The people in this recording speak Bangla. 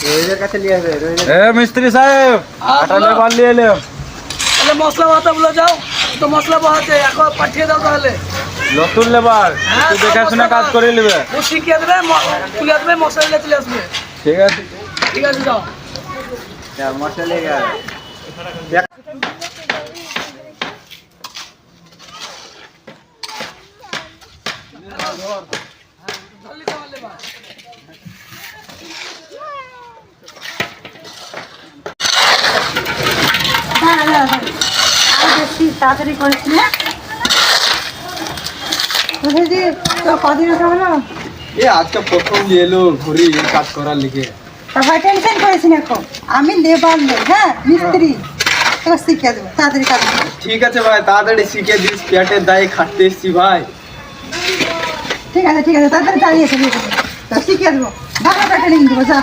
রোহিতের কাছে নিয়ে আসবে রোহিত। এ মিস্ত্রি সাহেব, আটা লেবার নিয়ে এলাম। তাহলে মশলা বাটা বলে যাও, তো মশলা বাহাতে এখন পাঠিয়ে দাও তাহলে। নতুন লেবার, হ্যাঁ, একটু দেখাশোনা কাজ করে নেবে। ও শিখিয়ে দেবে, তুলে দেবে, মশলা নিয়ে চলে আসবে। ঠিক আছে। ঠিক আছে যাও। মশলা লেগে গেল। তাড়াতাড়ি করিস না। কদিন হলো? আজকে প্রথম এলো ঘুরি কাজ করার লিগে। তারপর টেনশন করিস না, এখন আমি লেবার নেই, হ্যাঁ মিস্ত্রি, তোকে শিখিয়ে দেবো তাড়াতাড়ি কাজ করবি। ঠিক আছে ভাই, তাড়াতাড়ি শিখে দিস, পেটের দায়ে খাটতে এসছি ভাই। ঠিক আছে তাড়াতাড়ি দাঁড়িয়ে এসে শিখিয়ে দেবো, ভালো একটা ট্রেনিং দেবো, যা।